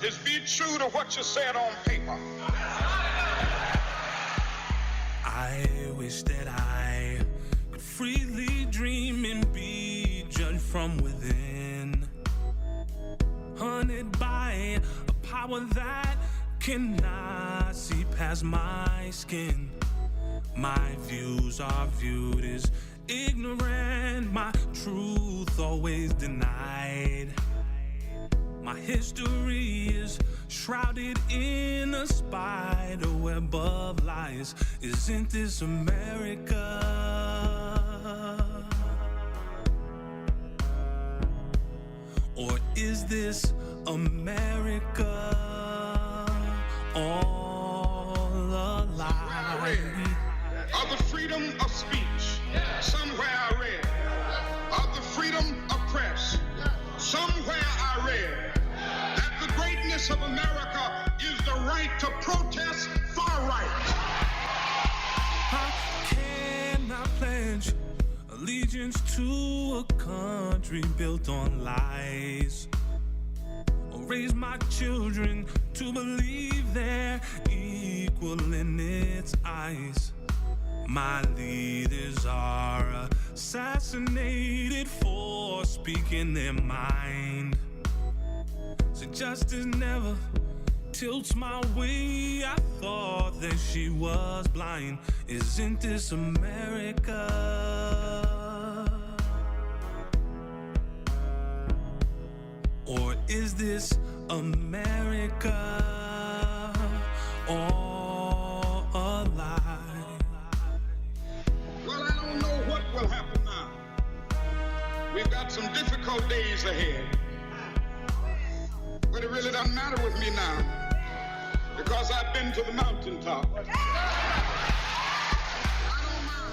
is be true to what you said on paper. I wish that I could freely dream and be judged from within, hunted by a power that cannot see past my skin. My views are viewed as ignorant, my truth always denied. My history is shrouded in a spider web of lies. Isn't this America? Or is this America all a lie? Of the freedom of speech, somewhere I read. Of the freedom of press, somewhere I read that the greatness of America is the right to protest far right. How can I pledge allegiance to a country built on lies? Or raise my children to believe they're equal in its eyes? My leaders are assassinated for speaking their mind. So justice never tilts my way. I thought that she was blind. Isn't this America? Or is this America all a lie? Well, I don't know what will happen now. We've got some difficult days ahead. But it really doesn't matter with me now, because I've been to the mountaintop.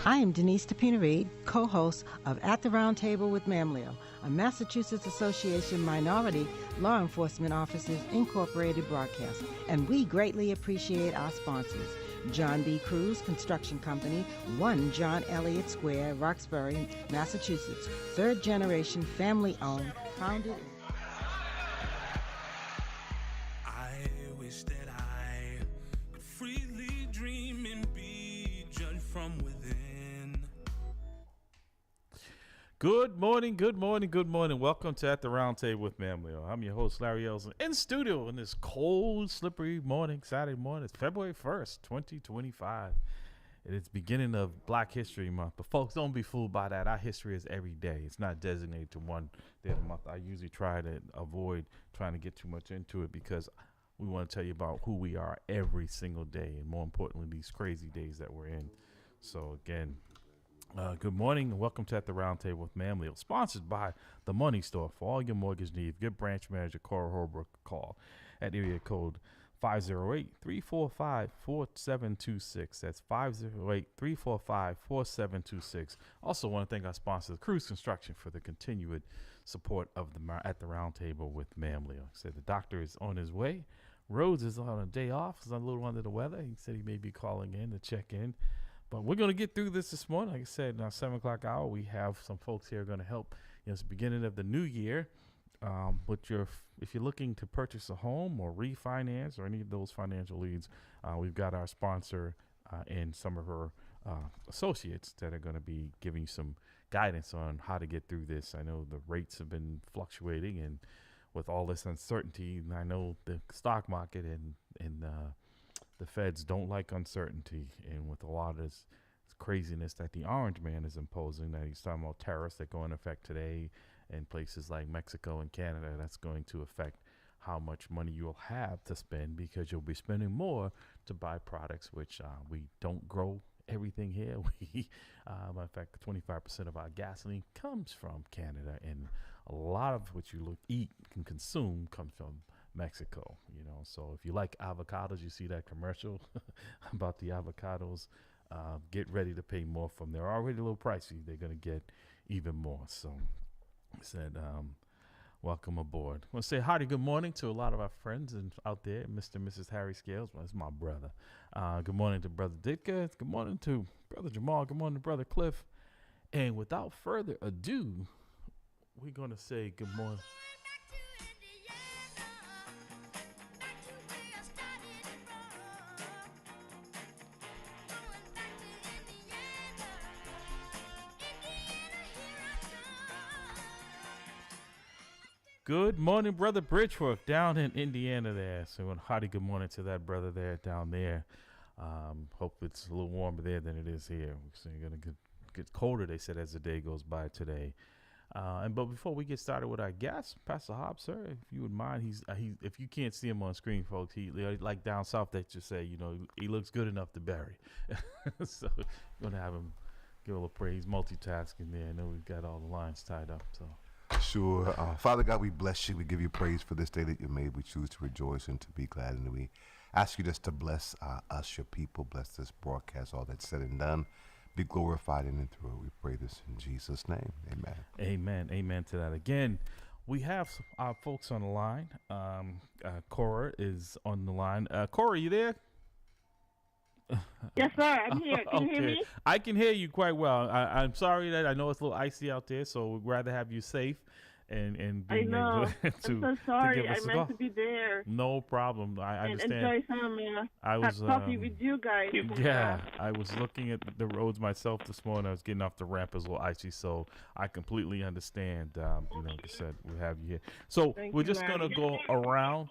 I am Denise Tapina-Reed, co-host of At the Round Table with MAMLEO, a Massachusetts Association Minority Law Enforcement Officers Incorporated broadcast, and we greatly appreciate our sponsors. John B. Cruz Construction Company, 1 John Elliott Square, Roxbury, Massachusetts, third generation, family owned, founded. I wish that I could freely dream and be judged from within. Good morning, good morning, good morning. Welcome to At the Round Table with MAMLEO. I'm your host, Larry Elson, in studio on this cold, slippery morning, Saturday morning. It's February 1st, 2025. And it's beginning of Black History Month. But folks, don't be fooled by that. Our history is every day. It's not designated to one day of the month. I usually try to avoid trying to get too much into it because we want to tell you about who we are every single day. And more importantly, these crazy days that we're in. So again, good morning and welcome to At the Round Table with MAMLEO, sponsored by The Money Store. For all your mortgage needs, give branch manager Cora Holbrook a call at area code 508-345-4726. That's 508-345-4726. Also want to thank our sponsor, Cruz Construction, for the continued support of the At the Round Table with MAMLEO. He said the doctor is on his way. Rhodes is on a day off. He's a little under the weather. He said he may be calling in to check in. But we're going to get through this morning. Like I said, in our 7 o'clock hour, we have some folks here going to help. It's the beginning of the new year. If you're looking to purchase a home or refinance or any of those financial leads, we've got our sponsor and some of her associates that are going to be giving you some guidance on how to get through this. I know the rates have been fluctuating, and with all this uncertainty, I know the stock market and the feds don't like uncertainty, and with a lot of this craziness that the Orange Man is imposing, that he's talking about tariffs that go into effect today in places like Mexico and Canada, that's going to affect how much money you'll have to spend, because you'll be spending more to buy products, which we don't grow everything here. In fact, 25% of our gasoline comes from Canada, and a lot of what you eat and consume comes from Mexico, so if you like avocados, you see that commercial about the avocados, get ready to pay more from. They're already a little pricey. They're going to get even more. So I said, welcome aboard. I want to say hi, good morning to a lot of our friends out there, Mr. and Mrs. Harry Scales. Well, that's my brother. Good morning to Brother Ditka. Good morning to Brother Jamal. Good morning to Brother Cliff. And without further ado, we're going to say good morning. Good morning, Brother Bridgeworth, down in Indiana there. So a hearty good morning to that brother there down there. Hope it's a little warmer there than it is here. So you're going to get colder, they said, as the day goes by today. But before we get started with our guest, Pastor Hobbs, sir, if you would mind, he if you can't see him on screen, folks, he like down south they just say, he looks good enough to bury. So we're gonna have him give a little praise, multitasking there. I know we've got all the lines tied up. So sure, Father God, we bless you. We give you praise for this day that you made. We choose to rejoice and to be glad, and we ask you just to bless us, your people, bless this broadcast, all that's said and done. Be glorified in and through it. We pray this in Jesus' name. Amen. Amen. Amen to that. Again, we have our folks on the line. Cora is on the line. Cora, you there? Yes, sir. I'm here. Can you hear me? I can hear you quite well. I'm sorry that I know it's a little icy out there, so we'd rather have you safe and being able to, I'm so sorry. to give us I meant to be there. No problem. I understand. Enjoy some hot coffee with you guys. Yeah, I was looking at the roads myself this morning. I was getting off the ramp. It was a little icy, so I completely understand. Like I said, we have you here. So we're just going to go around.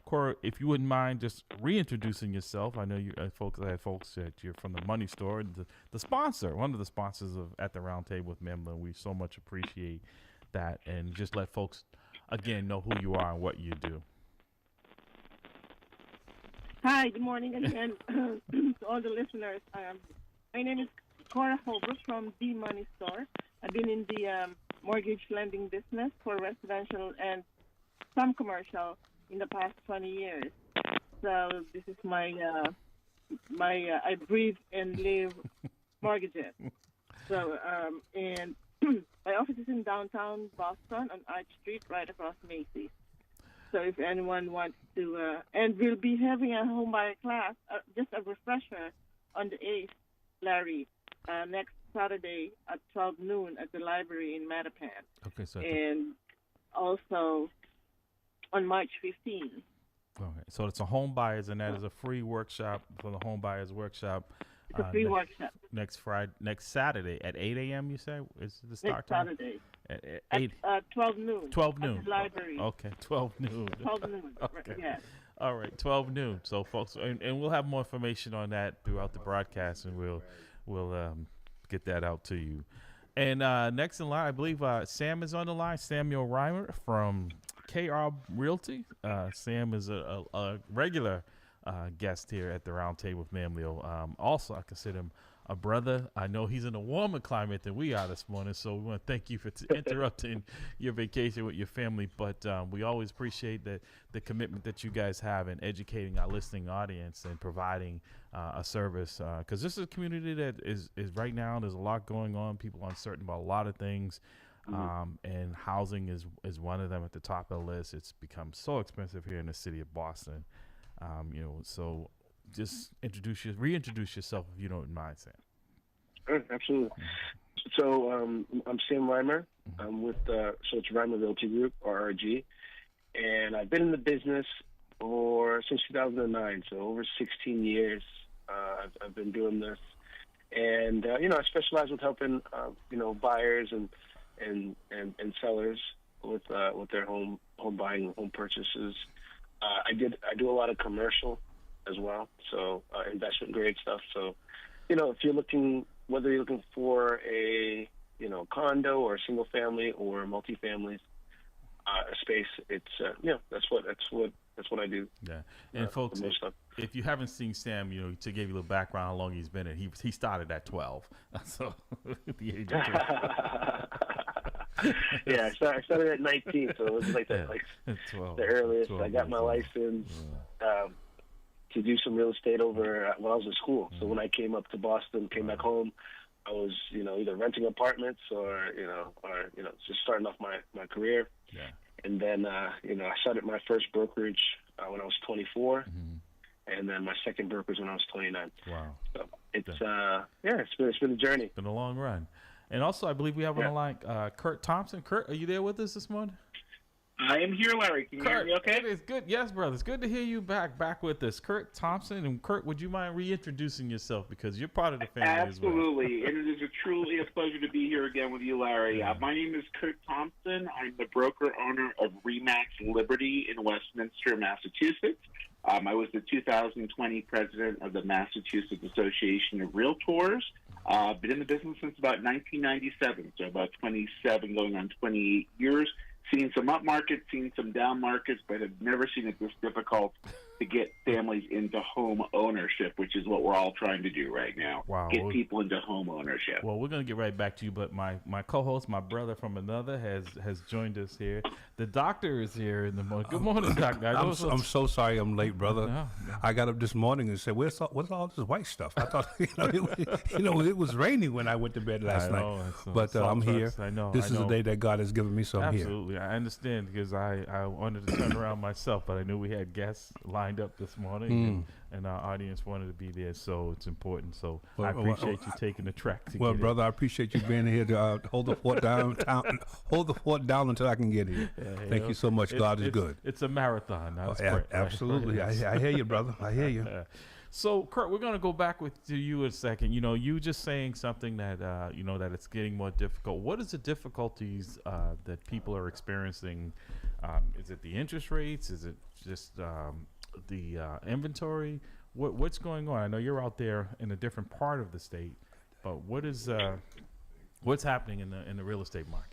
Cora, if you wouldn't mind just reintroducing yourself. I know you folks. I had folks that you're from the Money Store, the sponsor, one of the sponsors of At the Round Table with MAMLEO. We so much appreciate that, and just let folks again know who you are and what you do. Hi, good morning again to all the listeners. My name is Cora Holbrook from The Money Store. I've been in the mortgage lending business for residential and some commercial in the past 20 years. So this is my I breathe and live mortgages. So and my office is in downtown Boston on Arch Street, right across Macy's. So if anyone wants to, and we'll be having a home buyer class, just a refresher on the 8th, Larry, next Saturday at 12 noon at the library in Mattapan. Okay, so and also on March 15th. Okay, so it's a home buyers, and that is a free workshop for the home buyers workshop. It's a free workshop. Next Saturday at 8 a.m. You say is the start next time? Saturday. At 8. 12 noon. 12 noon. At the library. Okay, 12 noon. 12 noon. Okay. Yes. All right, 12 noon. So, folks, and we'll have more information on that throughout the broadcast, and we'll get that out to you. And next in line, I believe Sam is on the line. Samuel Reimer from KR Realty. Sam is a regular guest here at the Round Table with MAMLEO. Also, I consider him a brother. I know he's in a warmer climate than we are this morning, so we want to thank you for interrupting your vacation with your family. But we always appreciate the commitment that you guys have in educating our listening audience and providing a service, because this is a community that is right now, there's a lot going on. People are uncertain about a lot of things. And housing is one of them at the top of the list. It's become so expensive here in the city of Boston. So just reintroduce yourself if you don't mind, Sam. Sure, absolutely. So I'm Sam Reimer. I'm with so it's Reimer Realty Group, RRG, and I've been in the business since 2009, so over 16 years. I've been doing this, and I specialize with helping buyers and sellers with their home buying, home purchases. I do a lot of commercial as well, so investment grade stuff. So, if you're whether you're looking for a condo or a single family or multifamily space, it's that's what I do. Yeah, and folks, if you haven't seen Sam, to give you a little background how long he's been in, he started at 12, so the age of 12. Yeah, I started at 19, so it was like 12, the earliest. 12 I got my license to do some real estate over when I was in school. So when I came up to Boston, came back home, I was either renting apartments or just starting off my career. Yeah. And then I started my first brokerage when I was 24, and then my second brokerage when I was 29. Wow. So it's been a journey. It's been a long run. And also, I believe we have on the line Kurt Thompson. Kurt, are you there with us this morning? I am here, Larry. Can you hear Kurt, me okay? it is good. Yes, brother. It's good to hear you back with us. Kurt Thompson. And Kurt, would you mind reintroducing yourself because you're part of the family as well? Absolutely. And it is truly a pleasure to be here again with you, Larry. My name is Kurt Thompson. I'm the broker-owner of RE/MAX Liberty in Westminster, Massachusetts. I was the 2020 president of the Massachusetts Association of Realtors. Been in the business since about 1997, so about 27 going on 28 years. Seen some up markets, seen some down markets, but have never seen it this difficult to get families into home ownership, which is what we're all trying to do right now. Wow. Get people into home ownership. Well, we're going to get right back to you, but my co-host, my brother from another, has joined us here. The doctor is here in the morning. Good morning, doctor. I'm so sorry I'm late, brother. No. I got up this morning and said, what's all this white stuff? I thought, it was raining when I went to bed last night. But I'm here. I know. This is the day that God has given me, so I'm here. Absolutely. I understand because I wanted to turn around myself, but I knew we had guests lined up this morning, and our audience wanted to be there, so it's important. So I appreciate you taking the trek to Well, get brother, I appreciate you being here to hold the fort down, hold the fort down until I can get here. Thank you so much. God is good. It's a marathon, not a sprint. Absolutely. I hear you, brother. I hear you. So, Kurt, we're going to go back to you in a second. You just saying something that, that it's getting more difficult. What is the difficulties that people are experiencing? Is it the interest rates? Is it just the inventory? What's going on? I know you're out there in a different part of the state, but what's happening in the real estate market?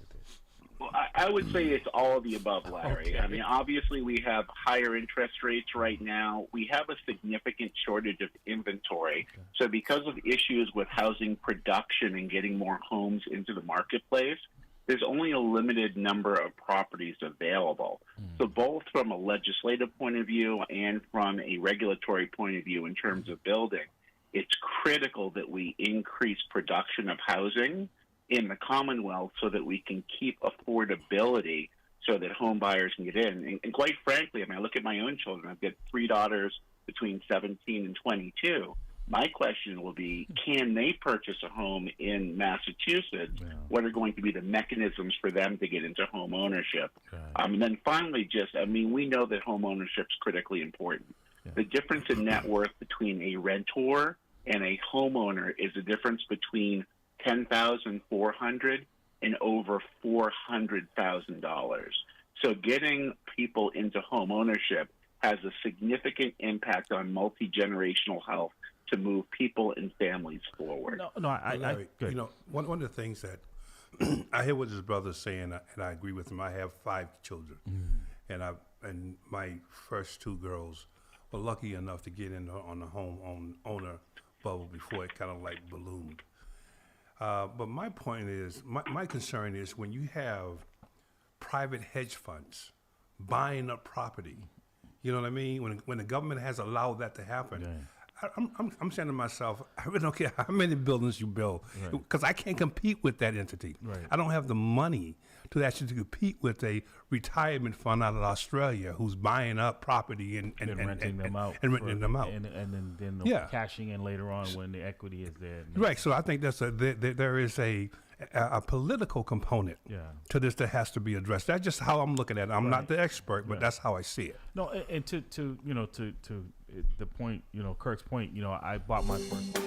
Well, I would say it's all of the above, Larry. Okay. I mean, obviously we have higher interest rates right now. We have a significant shortage of inventory. Okay. So because of issues with housing production and getting more homes into the marketplace, there's only a limited number of properties available. So both from a legislative point of view and from a regulatory point of view in terms of building, it's critical that we increase production of housing in the Commonwealth so that we can keep affordability so that home buyers can get in. And quite frankly, I mean, I look at my own children. I've got 3 daughters between 17 and 22. My question will be, can they purchase a home in Massachusetts? Yeah. What are going to be the mechanisms for them to get into home ownership? Okay. And then finally, we know that home ownership is critically important. Yeah. The difference in net worth between a rentor and a homeowner is the difference between $10,400 and over $400,000. So getting people into home ownership has a significant impact on multi-generational health to move people and families forward. Larry, one of the things that I hear what his brother's saying, and I agree with him. I have 5 children, and my first 2 girls were lucky enough to get in on the home owner bubble before it kind of like ballooned. But my point is, my concern is when you have private hedge funds buying up property, you know what I mean? When the government has allowed that to happen, I'm saying to myself, I really don't care how many buildings you build, because I can't compete with that entity. Right. I don't have the money to actually compete with a retirement fund out of Australia who's buying up property and renting them out. And then cashing in later on when the equity is there. Right. So I think there is a political component to this that has to be addressed. That's just how I'm looking at it. I'm not the expert, but that's how I see it. No, and to the point, Kirk's point, I bought my first.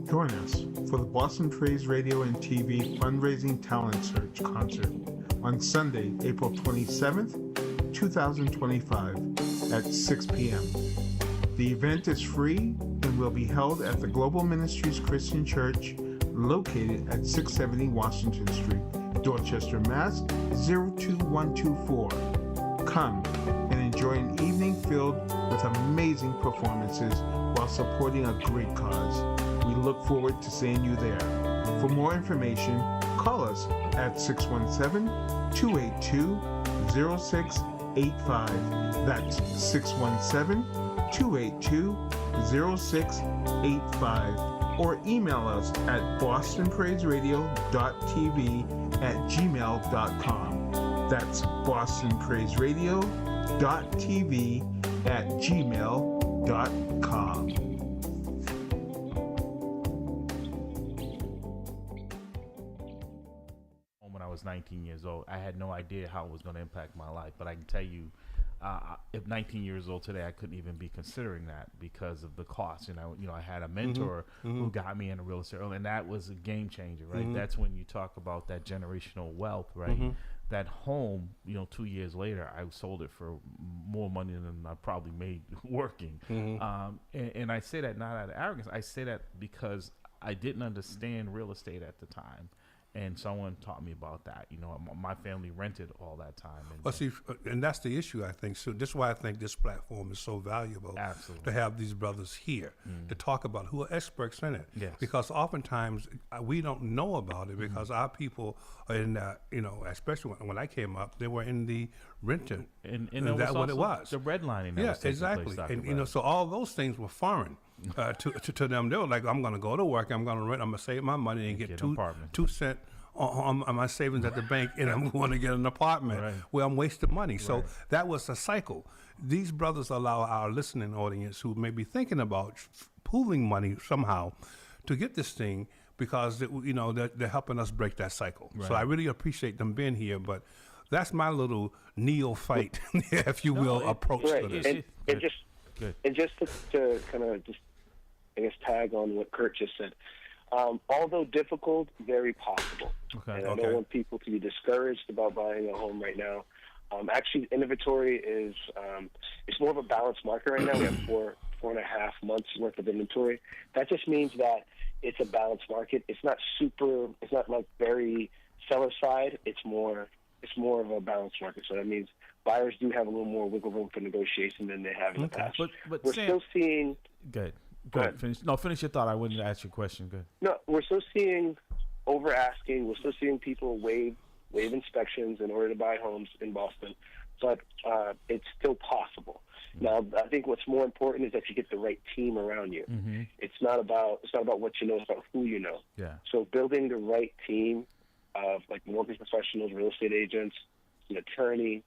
Join us for the Boston Praise Radio and TV Fundraising Talent Search concert on Sunday, April 27th, 2025 at 6 p.m. The event is free and will be held at the Global Ministries Christian Church located at 670 Washington Street, Dorchester, Mass. 02124. Come and enjoy an evening filled with amazing performances while supporting a great cause. We look forward to seeing you there. For more information, call us at 617-282-0685. That's 617-282-0685. Or email us at bostonpraiseradio.tv@gmail.com. That's bostonpraiseradio.tv@gmail.com. When I was 19. 19 years old. I had no idea how it was going to impact my life, but I can tell you, if 19 years old today, I couldn't even be considering that because of the cost. I had a mentor who got me into real estate early, and that was a game changer, right? That's when you talk about that generational wealth, right? That home, 2 years later, I sold it for more money than I probably made working. And I say that not out of arrogance. I say that because I didn't understand real estate at the time. And someone taught me about that. My family rented all that time. And that's the issue, I think. So this is why I think this platform is so valuable. Absolutely. To have these brothers here to talk about who are experts in it. Yes. Because oftentimes we don't know about it because our people are in, especially when I came up, they were in the renting. And that's what it was. The redlining. Yeah, exactly. And so all those things were foreign. To them, they were like, I'm going to go to work, I'm going to rent, I'm going to save my money and get 2 cents on my savings at the bank, and I'm going to get an apartment where I'm wasting money. So that was a cycle. These brothers allow our listening audience who may be thinking about pooling money somehow to get this thing because they're helping us break that cycle. So I really appreciate them being here, but that's my little neophyte, if you will, approach to this. And just to kind of I guess tag on what Kurt just said. Although difficult, very possible. And I don't want people to be discouraged about buying a home right now. Actually, inventory is it's more of a balanced market right now. We have 4.5 months worth of inventory. That just means that it's a balanced market. It's not like very seller side. It's more of a balanced market. So that means buyers do have a little more wiggle room for negotiation than they have in the past. But we're Sam, still seeing. Good. Go ahead. Finish your thought. I wouldn't ask your question. Good. No, we're still seeing over asking. We're still seeing people waive inspections in order to buy homes in Boston, but it's still possible. Now, I think what's more important is that you get the right team around you. It's not about what you know; it's about who you know. Yeah. So building the right team of like mortgage professionals, real estate agents, an attorney.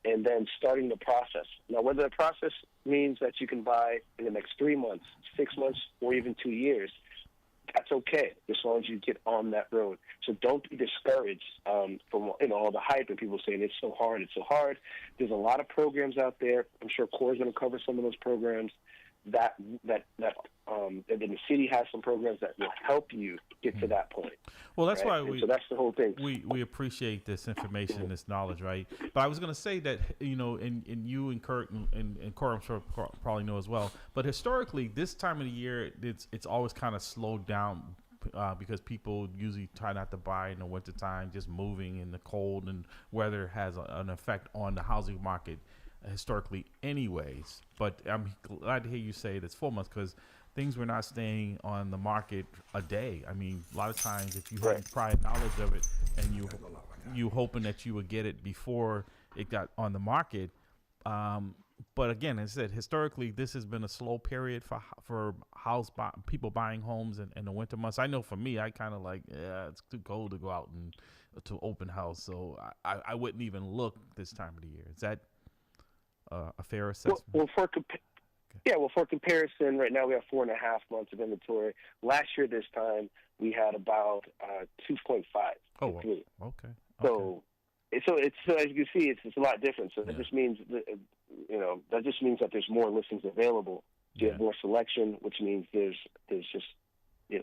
And then starting the process. Now, whether the process means that you can buy in the next 3 months, 6 months, or even 2 years, that's okay, as long as you get on that road. So don't be discouraged from all the hype and people saying it's so hard, it's so hard. There's a lot of programs out there. I'm sure Core's going to cover some of those programs. And then the city has some programs that will help you get to that point. Well, that's why so that's the whole thing. We appreciate this information, this knowledge, right? But I was going to say that and you and Kurt and Cora, I'm sure probably know as well. But historically, this time of the year, it's always kind of slowed down because people usually try not to buy in the wintertime. Just moving in the cold and weather has an effect on the housing market historically anyways. But I'm glad to hear you say it's 4 months because things were not staying on the market a day. I mean, a lot of times if you had prior knowledge of it and you hoping that you would get it before it got on the market. But again, as I said, historically, this has been a slow period for people buying homes in the winter months. I know for me, I kind of it's too cold to go out and to open house. So I wouldn't even look this time of the year. Is that a fair assessment? Well, for comparison, right now we have 4.5 months of inventory. Last year this time we had about 2.5. Oh, well, okay. So it's as you can see, it's a lot different. So that just means that there's more listings available. You have more selection, which means there's just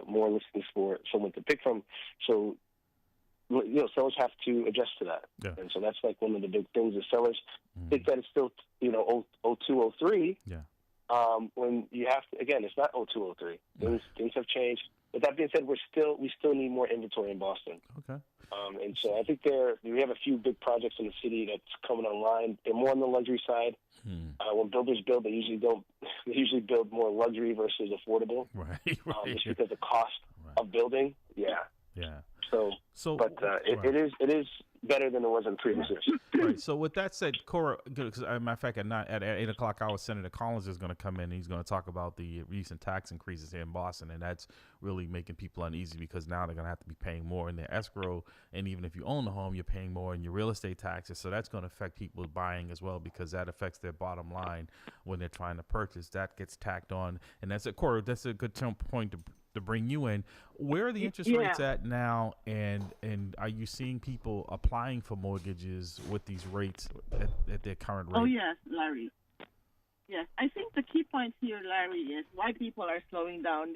more listings for someone to pick from. So sellers have to adjust to that. Yeah. And so that's like one of the big things is sellers think that it's still, 02, 03. Yeah. When you have to, again, it's not 02, 03. Things have changed. But that being said, we still need more inventory in Boston. Okay. And so I think we have a few big projects in the city that's coming online. They're more on the luxury side. When builders build, they usually build more luxury versus affordable. Right. Just because of the cost of building. Yeah. Yeah. It is better than it was in previous years. Right. So with that said, Cora, because as a matter of fact, at 8 o'clock hour, Senator Collins is going to come in. And he's going to talk about the recent tax increases here in Boston, and that's really making people uneasy because now they're going to have to be paying more in their escrow, and even if you own the home, you're paying more in your real estate taxes. So that's going to affect people buying as well because that affects their bottom line when they're trying to purchase. That gets tacked on, and Cora, that's a good point to bring you in. Where are the interest rates at now, and are you seeing people applying for mortgages with these rates at their current rate? Oh, yes, Larry. Yes, I think the key point here, Larry, is why people are slowing down.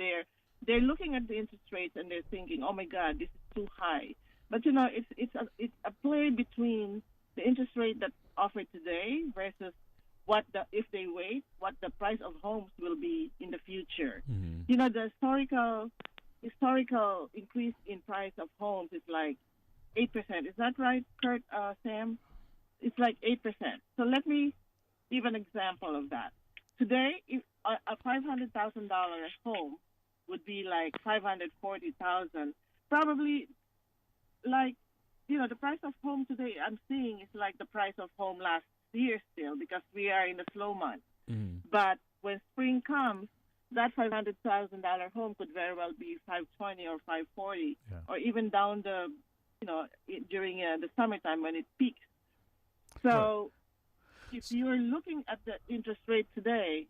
They're looking at the interest rates and they're thinking, oh my God, this is too high. But it's a play between the interest rate that's offered today versus if they wait, what the price of homes will be in the future. Mm-hmm. The historical increase in price of homes is like 8%. Is that right, Kurt, Sam? It's like 8%. So let me give an example of that. Today, if a $500,000 home would be like $540,000. Probably, like, the price of home today I'm seeing is like the price of home last year still, because we are in the slow month. Mm. But when spring comes, that $500,000 home could very well be $520,000 or $540,000, or even down during the summertime when it peaks. So, if you're looking at the interest rate today,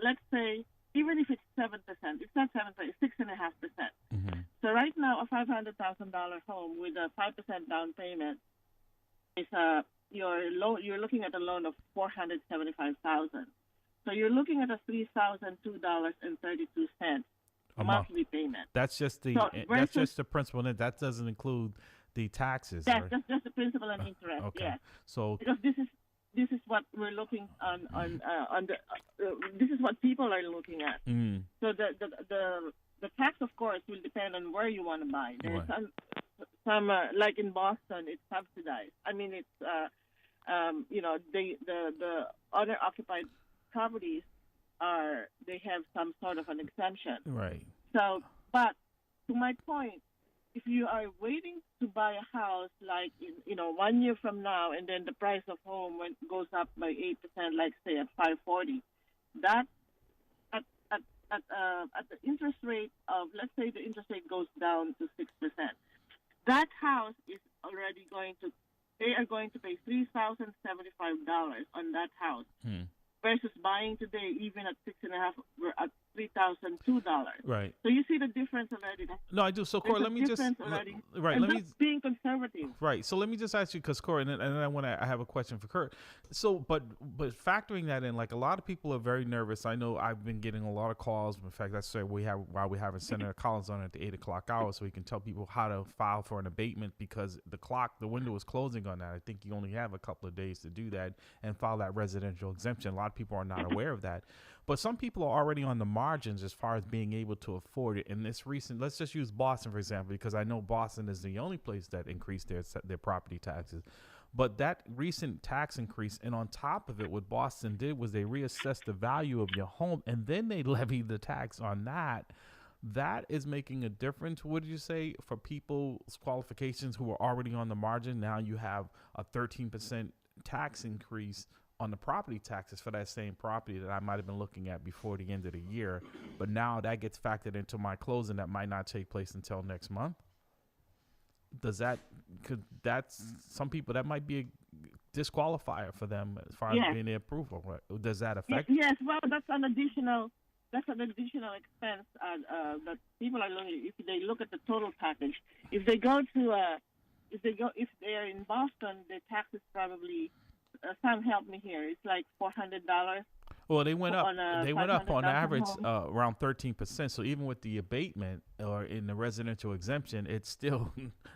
let's say even if it's 7%, it's not 7%, it's 6.5%. Mm-hmm. So right now, a $500,000 home with a 5% down payment is you're looking at a loan of $475,000. So you're looking at a $3,002.32 monthly payment. That's just the principal, and that doesn't include the taxes. Yes, that's just the principal and interest. Okay. Yes. So because this is what we're looking on this is what people are looking at. Mm. So the tax, of course, will depend on where you want to buy. There's some like in Boston, it's subsidized. I mean, it's the owner occupied properties they have some sort of an exemption. Right. So, but to my point, if you are waiting to buy a house like 1 year from now, and then the price of home goes up by 8%, like say at $540,000, that at the interest rate of, let's say the interest rate goes down to 6%, that house is already they are going to pay $3,075 on that house. Versus buying today, even at 6.5, we're at $3,002. Right. So you see the difference already. No, I do. So, Corey, let me just being conservative. Right. So let me just ask you, because Corey, and then I have a question for Kurt. So, but factoring that in, like a lot of people are very nervous. I know I've been getting a lot of calls. In fact, that's why we have Senator Collins on at the 8:00 hour, so we can tell people how to file for an abatement, because the window is closing on that. I think you only have a couple of days to do that and file that residential exemption. A lot of people are not aware of that. But some people are already on the margins as far as being able to afford it. In this recent, let's just use Boston, for example, because I know Boston is the only place that increased their property taxes. But that recent tax increase, and on top of it, what Boston did was they reassessed the value of your home, and then they levied the tax on that. That is making a difference. What did you say for people's qualifications who are already on the margin? Now you have a 13% tax increase on the property taxes for that same property that I might have been looking at before the end of the year. But now that gets factored into my closing that might not take place until next month. Some people, that might be a disqualifier for them as far as being the approval. Does that affect? Yes, well, that's an additional expense that people are looking. If they look at the total package, if they are in Boston, the tax is probably Sam, help me here. It's like $400. Well, they went up. They went up on average around 13%. So even with the abatement or in the residential exemption, it's still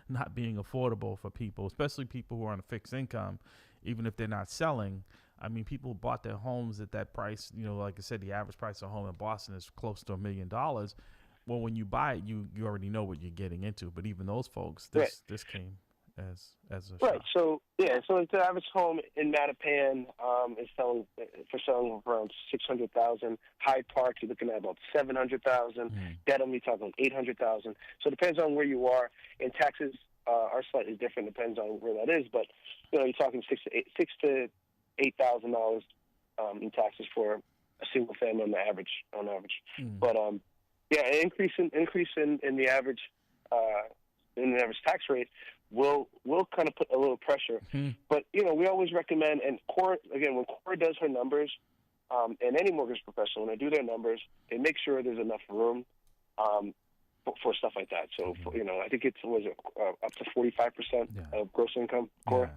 not being affordable for people, especially people who are on a fixed income, even if they're not selling. I mean, people bought their homes at that price. Like I said, the average price of a home in Boston is close to $1 million. Well, when you buy it, you already know what you're getting into. But even those folks, this came as a shock. So the average home in Mattapan is selling for around $600,000. Hyde Park, you're looking at about $700,000. Dedham, you're talking $800,000. So it depends on where you are, and taxes are slightly different. Depends on where that is, but you're talking $6,000 to $8,000 in taxes for a single family on average. But an increase in the average tax rate will kind of put a little pressure. But we always recommend, and Cora, again, when Cora does her numbers, and any mortgage professional, when they do their numbers, they make sure there's enough room. for stuff like that. So, I think it's up to 45% of gross income. Cora?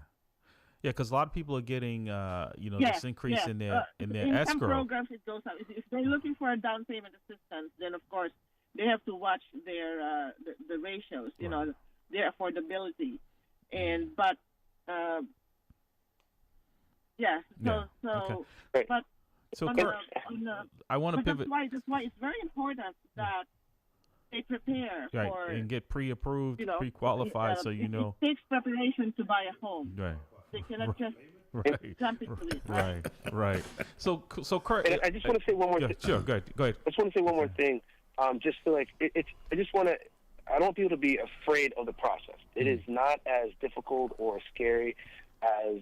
Yeah, because a lot of people are getting, this increase in their escrow. Programs, it goes up. If they're looking for a down payment assistance, then of course they have to watch their the ratios, their affordability, but Kurt, I want to pivot. That's why it's very important that they prepare for and get pre-approved, pre-qualified, so you know. It takes preparation to buy a home. Right. They cannot just jump into it. Right. So Kurt, and I just want to say one more thing. Sure, go ahead. I just want to say one more thing. Just to I don't want people to be afraid of the process. It is not as difficult or scary as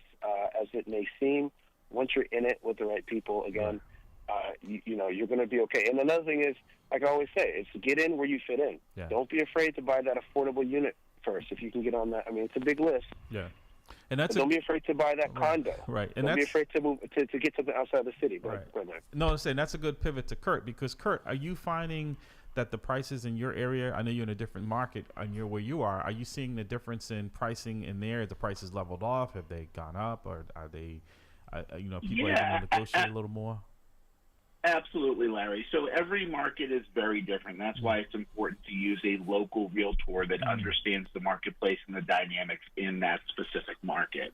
it may seem. Once you're in it with the right people, again, you're going to be okay. And another thing is, like I always say, it's get in where you fit in. Yeah. Don't be afraid to buy that affordable unit first if you can get on that. I mean, it's a big list. Yeah. And don't be afraid to buy that condo. Right. And don't be afraid to move to get something outside the city. Right. No, I'm saying that's a good pivot to Kurt, because Kurt, are you finding that the prices in your area, I know you're in a different market where you are you seeing the difference in pricing in there? The prices leveled off? Have they gone up, or are they, people able to negotiate a little more? Absolutely, Larry. So every market is very different. That's why it's important to use a local realtor that understands the marketplace and the dynamics in that specific market.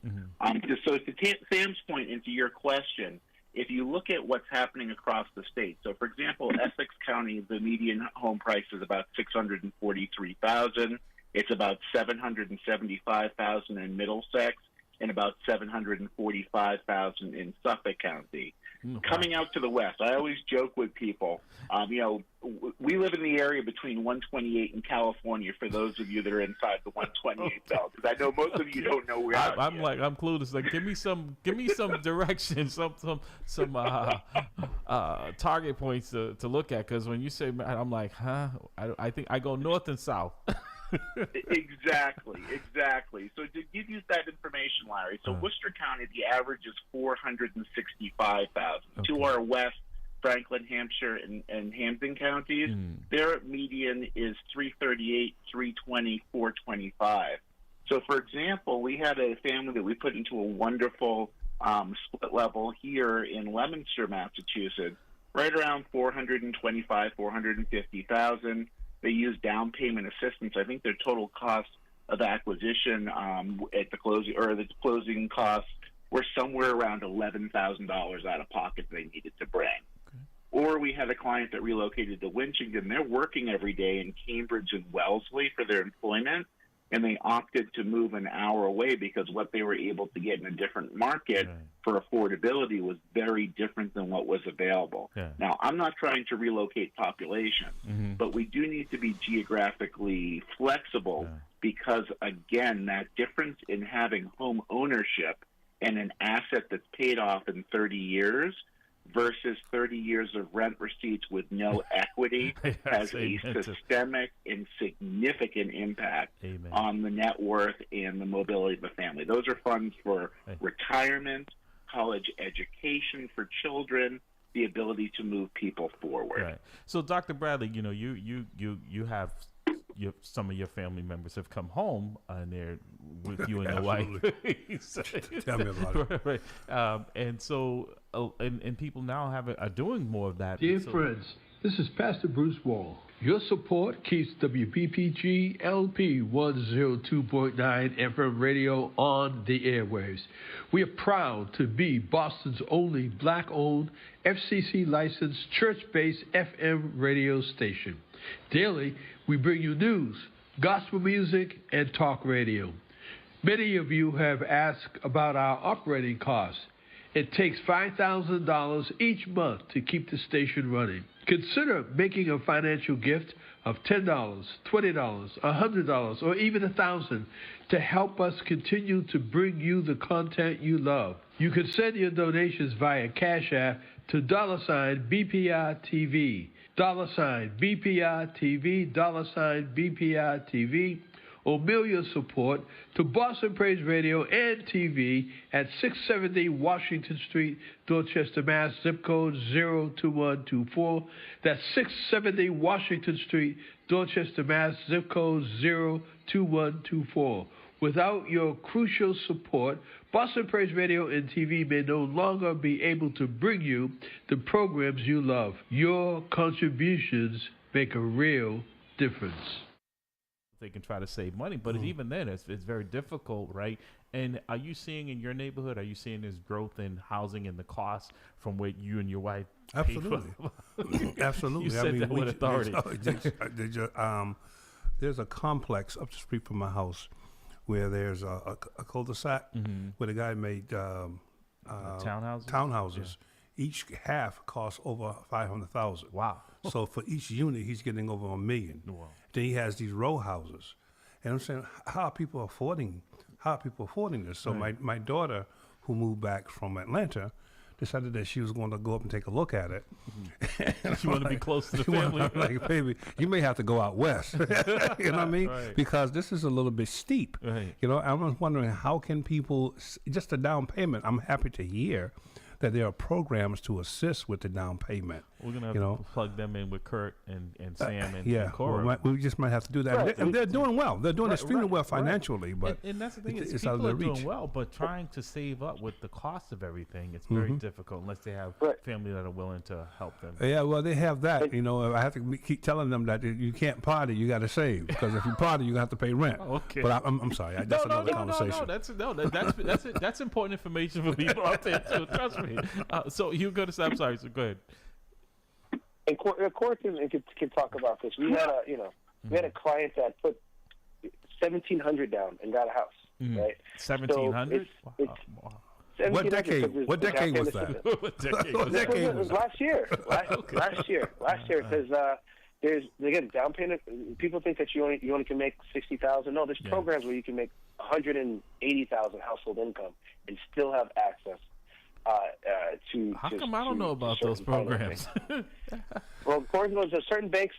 So to Sam's point, and to your question, if you look at what's happening across the state, so for example, Essex County, the median home price is about $643,000. It's about $775,000 in Middlesex, and about $745,000 in Suffolk County. Coming out to the west, I always joke with people, we live in the area between 128 and California, for those of you that are inside the 128 belt, because I know most of you don't know where I'm clueless. Like, give me some direction, some target points to look at, because when you say, I'm like, I think I go north and south. Exactly. So to give you that information, Larry, so Worcester County, the average is $465,000. Okay. To our west, Franklin, Hampshire, and Hampden counties, their median is $338,000, $320,000, $425,000. So, for example, we had a family that we put into a wonderful split level here in Leominster, Massachusetts, right around $425,000, $450,000. They use down payment assistance. I think their total cost of acquisition at the closing, or the closing costs, were somewhere around $11,000 out of pocket they needed to bring. Okay. Or we had a client that relocated to Winchington. They're working every day in Cambridge and Wellesley for their employment, and they opted to move an hour away because what they were able to get in a different market for affordability was very different than what was available. Yeah. Now, I'm not trying to relocate population, but we do need to be geographically flexible because, again, that difference in having home ownership and an asset that's paid off in 30 years versus 30 years of rent receipts with no equity has a systemic and significant impact on the net worth and the mobility of the family. Those are funds for retirement, college education for children, the ability to move people forward. Right. So, Dr. Bradley, you have some of your family members have come home and they're with you and the wife. Tell me about it. Right. And so, and people now are doing more of that. Dear friends, this is Pastor Bruce Wall. Your support keeps WBPG-LP 102.9 FM radio on the airwaves. We are proud to be Boston's only black-owned, FCC-licensed, church-based FM radio station. Daily, we bring you news, gospel music, and talk radio. Many of you have asked about our operating costs. It takes $5,000 each month to keep the station running. Consider making a financial gift of $10, $20, $100, or even $1,000 to help us continue to bring you the content you love. You can send your donations via Cash App to $BPI TV, $BPI TV, $BPI TV, MAMLEO support to Boston Praise Radio and TV at 670 Washington Street, Dorchester, Mass. Zip code 02124. That's 670 Washington Street, Dorchester, Mass. Zip code 02124. Without your crucial support, Boston Praise Radio and TV may no longer be able to bring you the programs you love. Your contributions make a real difference. They can try to save money, but even then, it's very difficult, right? And are you seeing in your neighborhood, are you seeing this growth in housing and the cost from what you and your wife paid for? Absolutely. You said that with authority. There's a complex up the street from my house where there's a cul-de-sac where the guy made townhouses. Yeah. Each half costs over $500,000. Wow! So for each unit, he's getting over $1 million. Wow. Then he has these row houses, and I'm saying, how are people affording this? So my daughter, who moved back from Atlanta, decided that she was going to go up and take a look at it. She wanted to be close to the family. I'm like, baby, you may have to go out west. You know what I mean? Right. Because this is a little bit steep. Right. You know, I'm wondering how can people, just a down payment, I'm happy to hear that there are programs to assist with the down payment. We're going to have to plug them in with Kurt and Sam and Cora. Well, we just might have to do that. Right. And they're doing well. They're doing extremely well financially. But and that's the thing, is it's out of people their are reach. doing well, but trying to save up with the cost of everything, it's very difficult unless they have family that are willing to help them. Yeah, well, they have that. You know, I have to keep telling them that you can't party, you got to save. Because if you party, you have to pay rent. Okay. But I'm sorry. That's another conversation. That's important information for people out there, too. Trust me. So you go to, I'm sorry, so go ahead. And Cora can talk about this. We had a client that put $1,700 down and got a house. Right. 1,700. So wow. What decade? What decade was that? What decade was that? It was last year. Okay. Last year, because there's again down payment. People think that you only can make $60,000. No, there's programs where you can make $180,000 household income and still have access. How come I don't know about those programs? Well, Cora knows that certain banks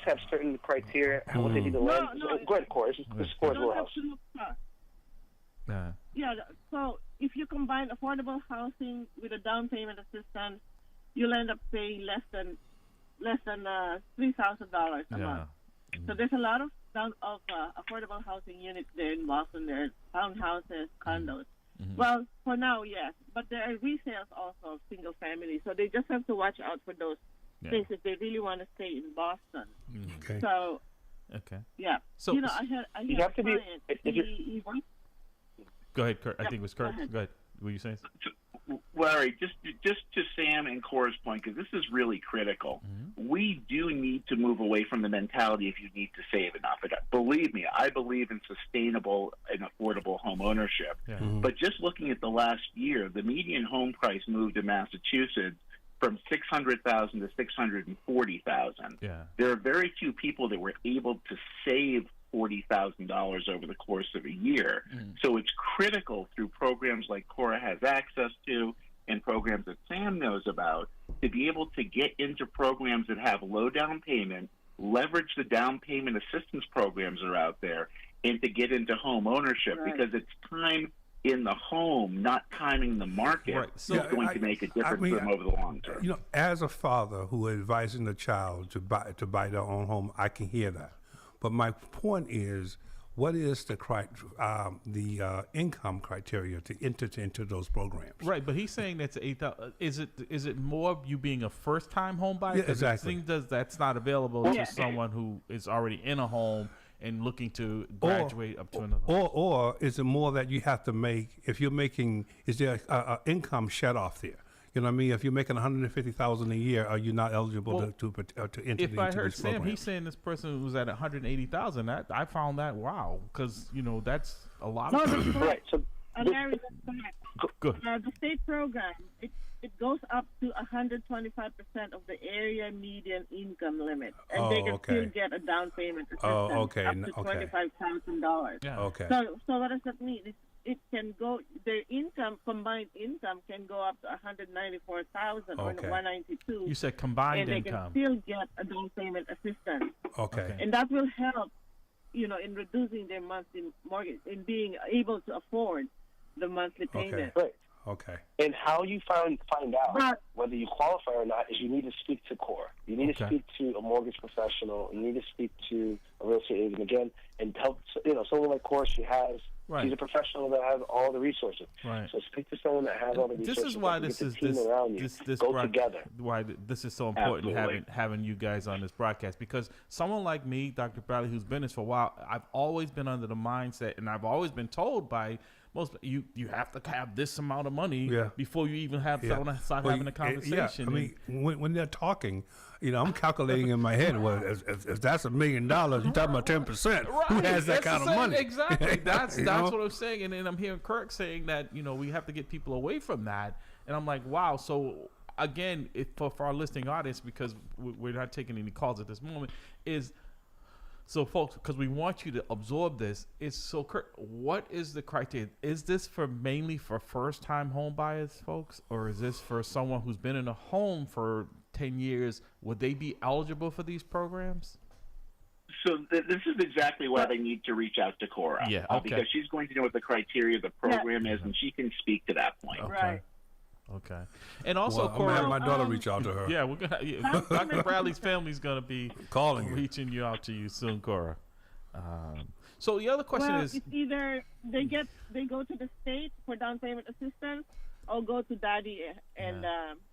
have certain criteria on what they need to lend. Go ahead, Cora. This is Cora's wheelhouse. Yeah. So if you combine affordable housing with a down payment assistance, you'll end up paying less than $3,000 a month. So there's a lot of affordable housing units there in Boston. There are townhouses, condos. Well, for now, yes. But there are resales also of single families. So they just have to watch out for those things if they really want to stay in Boston. Okay. So, yeah. So, I had a client. Go ahead, Kurt. I think it was Kurt. Go ahead. Were you saying something? Larry, just to Sam and Cora's point, because this is really critical. We do need to move away from the mentality if you need to save enough. Believe me, I believe in sustainable and affordable home ownership. But just looking at the last year, the median home price moved in Massachusetts from $600,000 to $640,000. There are very few people that were able to save $40,000 over the course of a year. So it's critical through programs like Cora has access to and programs that Sam knows about to be able to get into programs that have low down payment, leverage the down payment assistance programs that are out there, and to get into home ownership because it's time in the home, not timing the market, so is going to make a difference for them over the long term. You know, as a father who is advising the child to buy their own home, I can hear that. But my point is, what is the income criteria to enter into those programs? Right, but he's saying that's 8,000. Is it more you being a first time home buyer? Yeah, exactly. It seems that's not available to someone who is already in a home and looking to graduate up to another home. Or is it more that you have to make, if you're making, is there an income shut off there? You know what I mean? If you're making $150,000 a year, are you not eligible to enter? If I heard these Sam, programs? he's saying this person was at $180,000. I found that wow, because that's a lot. No, that's right. So, Larry, that's correct. Good. The state program it goes up to 125% of the area median income limit, and they can still get a down payment assistance up to $25,000. Yeah. Okay. So what does that mean? It can go. Their combined income can go up to $194,000 or $192,000. You said combined income, and they can still get a down payment assistance. Okay. And that will help in reducing their monthly mortgage, in being able to afford the monthly payment. Right. Okay. And how you find out But- whether you qualify or not is you need to speak to CORE. You need to speak to a mortgage professional. You need to speak to a real estate agent again, and help. Someone like CORE, she's a professional that has all the resources. Right. So speak to someone that has all the resources. This is why this go together. Why this is so important, Absolutely. having you guys on this broadcast, because someone like me, Dr. Bradley, who's been this for a while, I've always been under the mindset, and I've always been told by most you have to have this amount of money before you even start having a conversation. I mean, when they're talking, I'm calculating in my head. Well, if that's $1 million, you're talking about 10%. Right. Who has that That's kind the of same- money? Exactly. That's what I'm saying, and then I'm hearing Kirk saying that we have to get people away from that, and I'm like, wow. So again, for our listening audience, because we're not taking any calls at this moment, is. So, folks, because we want you to absorb this, Kurt, what is the criteria? Is this mainly for first-time home buyers, folks, or is this for someone who's been in a home for 10 years? Would they be eligible for these programs? So this is exactly why they need to reach out to Cora. Yeah, okay. Because she's going to know what the criteria of the program is, and she can speak to that point. Okay. Right. Okay. And also, I'm gonna have my daughter reach out to her. Yeah, we're gonna. Dr. Bradley's family's gonna be calling reaching you out to you soon, Cora. So the other question is, it's either they go to the state for down payment assistance, or go to Daddy and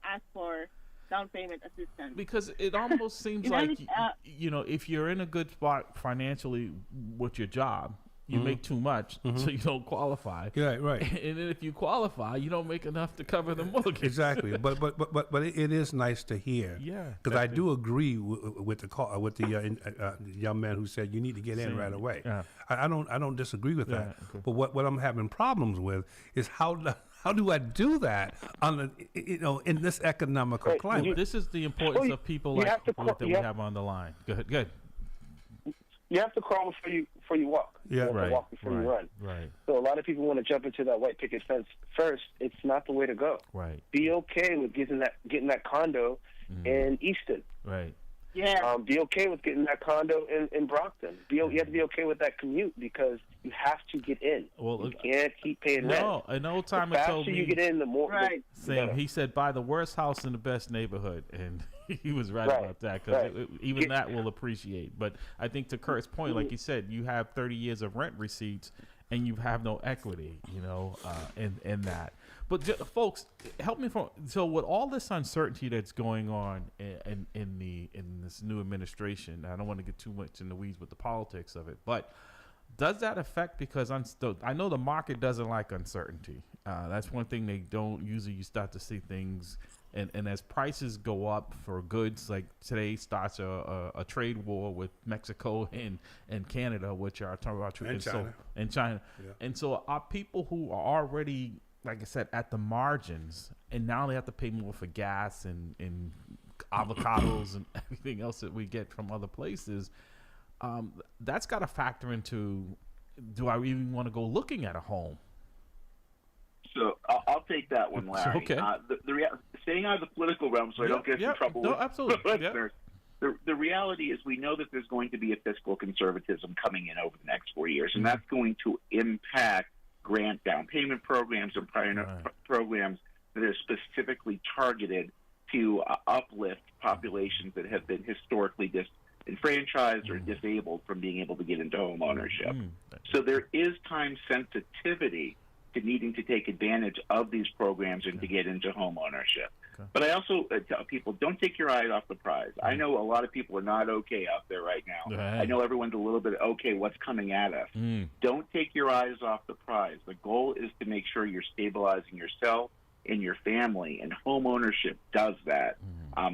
ask for down payment assistance. because it almost seems like if you're in a good spot financially with your job, you make too much, so you don't qualify. Yeah, right. And then if you qualify, you don't make enough to cover the mortgage. Exactly, but it is nice to hear. Yeah, because I do agree with the young man who said you need to get in right away. Yeah. I don't disagree with that. Okay. But what I'm having problems with is how do I do that in this economical climate? This is the importance of people like that we have on the line. Good. You have to crawl before you walk. Yeah, you have to walk before you run. Right. So a lot of people want to jump into that white picket fence first. It's not the way to go. Right. Be okay with getting that condo in Easton. Right. Yeah. Be okay with getting that condo in Brockton. You have to be okay with that commute because you have to get in. Well, you can't keep paying rent. No, an old timer the told faster me. you get in, the more. Right. Sam, he said, buy the worst house in the best neighborhood, and he was right about that because even that will appreciate. But I think to Kurt's point, like you said, you have 30 years of rent receipts, and you have no equity, in that. But folks, help me so with all this uncertainty that's going on in this new administration, I don't want to get too much in the weeds with the politics of it, but does that affect, because I know the market doesn't like uncertainty. That's one thing they don't usually. You start to see things, and as prices go up for goods, like today starts a trade war with Mexico and Canada, which are talking about and China. Yeah. And so our people who are already, like I said, at the margins, and now they have to pay more for gas and avocados and everything else that we get from other places. That's got to factor into, do I even want to go looking at a home? So I'll take that one, Larry. Okay. Staying out of the political realm so I don't get in trouble with absolutely. listeners. The reality is we know that there's going to be a fiscal conservatism coming in over the next 4 years, and that's going to impact grant down payment programs and programs that are specifically targeted to uplift populations that have been historically disenfranchised or disabled from being able to get into home ownership. So there is time sensitivity to needing to take advantage of these programs and to get into home ownership. But I also tell people, don't take your eye off the prize. I know a lot of people are not okay out there right now. I know everyone's a little bit okay, what's coming at us. Don't take your eyes off the prize. The goal is to make sure you're stabilizing yourself and your family, and home ownership does that.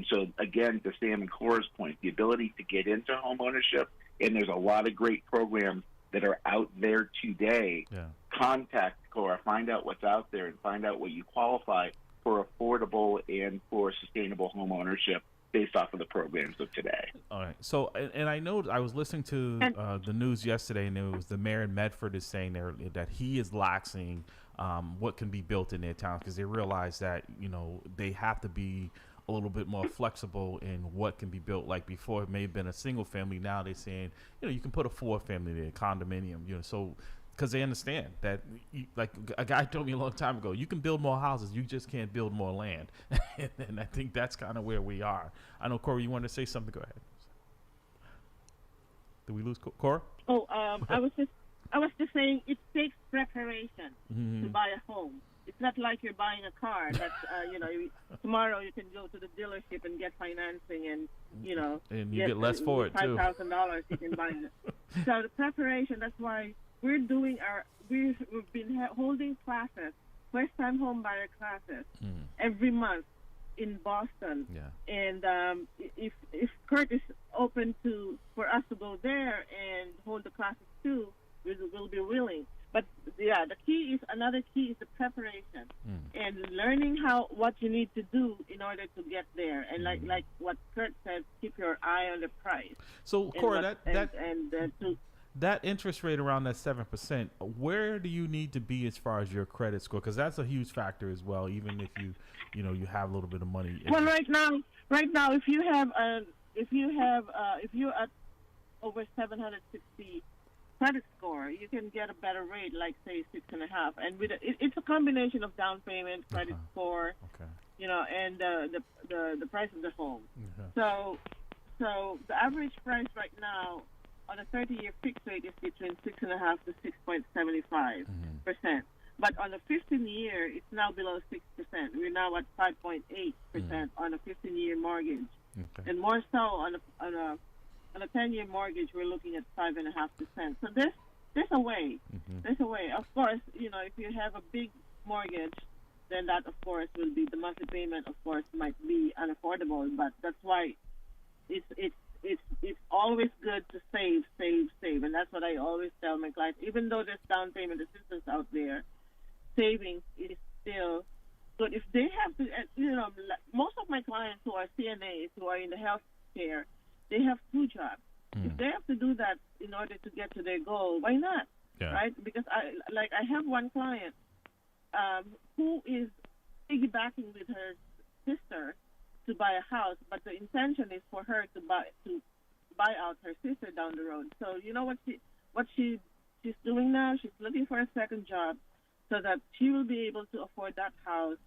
So again, to Sam and Cora's point, the ability to get into home ownership, and there's a lot of great programs that are out there today. Contact Cora, find out what's out there, and find out what you qualify for affordable and for sustainable home ownership based off of the programs of today. All right. So, and I know I was listening to the news yesterday, and it was the mayor in Medford is saying there that he is laxing what can be built in their town because they realize that they have to be a little bit more flexible in what can be built. Like before, it may have been a single family. Now they're saying, you can put a 4-family there, condominium. So because they understand that, like a guy told me a long time ago, you can build more houses, you just can't build more land. And I think that's kind of where we are. I know, Cora, you wanted to say something. Go ahead. Did we lose Cora? Oh, I was just saying it takes preparation to buy a home. It's not like you're buying a car. That's tomorrow you can go to the dealership and get financing, and and you get less for it too. $5,000 you can buy it. So the preparation. That's why we've been holding classes, first-time home buyer classes, every month in Boston. Yeah. And if Kurt is open for us to go there and hold the classes too, we'll be willing. But another key is the preparation and learning what you need to do in order to get there. And like what Kurt said, keep your eye on the price. So Cora, that interest rate around that 7%, where do you need to be as far as your credit score? Because that's a huge factor as well. Even if you have a little bit of money. Well, right now, if you're at over 760 credit score, you can get a better rate, like say 6.5. And it's a combination of down payment, credit score, and the price of the home. So the average price right now on a 30-year fixed rate is between 6.5 to 6.75%. But on a 15-year, it's now below 6%. We're now at 5.8% on a 15-year mortgage, and more so on a 10-year mortgage, we're looking at 5.5%. So there's a way. There's a way. Of course, if you have a big mortgage, then that, of course, will be the monthly payment. Of course, might be unaffordable. But that's why it's always good to save, and that's what I always tell my clients. Even though there's down payment assistance out there, savings is still good. If they have to, most of my clients who are CNAs, who are in the health care, they have 2 jobs. If they have to do that in order to get to their goal, why not? Yeah. Right? Because I have one client who is piggybacking with her sister to buy a house, but the intention is for her to buy out her sister down the road. So you know what she's doing now? She's looking for a second job so that she will be able to afford that house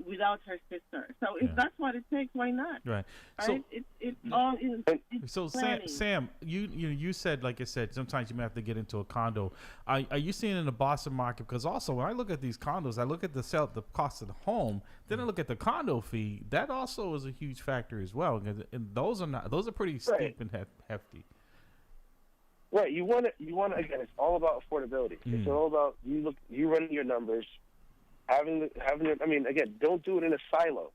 without her sister. So if that's what it takes, why not? Right. So it's all in. So planning. Sam, you said, like I said, sometimes you may have to get into a condo. Are you seeing in the Boston market? Because also when I look at these condos, I look at the cost of the home, then I look at the condo fee. That also is a huge factor as well. And those are pretty steep and hefty. Right. You want to again. It's all about affordability. It's all about you running your numbers. Having I mean, again, don't do it in a silo.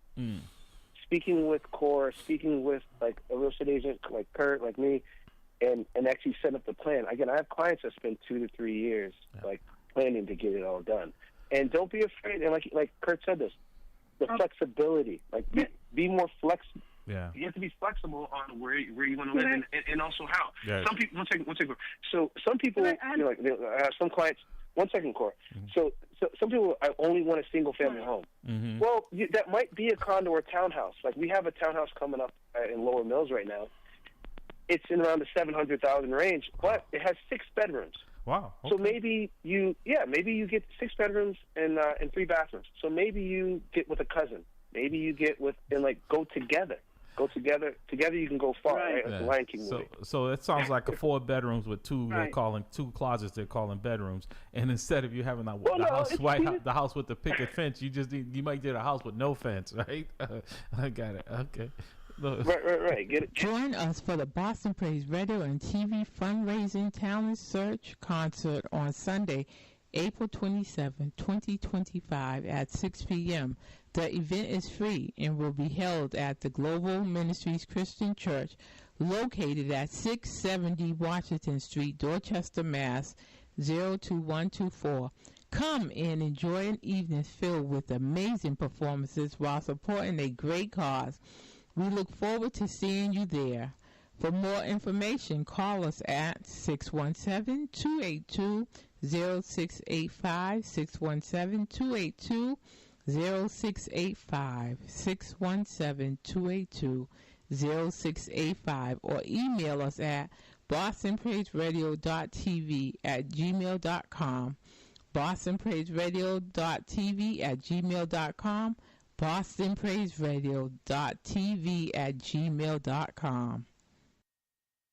Speaking with Core, speaking with like a real estate agent like Kurt, like me, and actually set up the plan. Again, I have clients that spend 2 to 3 years like planning to get it all done. And don't be afraid. And like Kurt said, the flexibility. Like be more flexible. Yeah. You have to be flexible on where you want to live and also how. Yeah. Some people. One second. So some people, I have some clients. 1 second, Core. So some people only want a single-family home. Well, that might be a condo or townhouse. Like we have a townhouse coming up in Lower Mills right now. It's in around the $700,000 range, but it has 6 bedrooms. Wow. Okay. So maybe you get 6 bedrooms and 3 bathrooms. So maybe you get with a cousin. Maybe you get with and go together. Go together. Together you can go far. Right? That's the Lion King movie. So it sounds like a 4 bedrooms with 2 they're calling 2 closets. They're calling bedrooms. And instead of you having the house with the picket fence, you might get a house with no fence, right? I got it. Okay. Right. Get it. Join us for the Boston Praise Radio and TV Fundraising Talent Search Concert on Sunday, April 27, 2025 at 6 p.m. The event is free and will be held at the Global Ministries Christian Church located at 670 Washington Street, Dorchester, Mass. 02124. Come and enjoy an evening filled with amazing performances while supporting a great cause. We look forward to seeing you there. For more information, call us at 617-282-0685, 617-282-0685. 0685-617-282-0685, or email us at bostonpraiseradio.tv@gmail.com, bostonpraiseradio.tv@gmail.com, bostonpraiseradio.tv@gmail.com.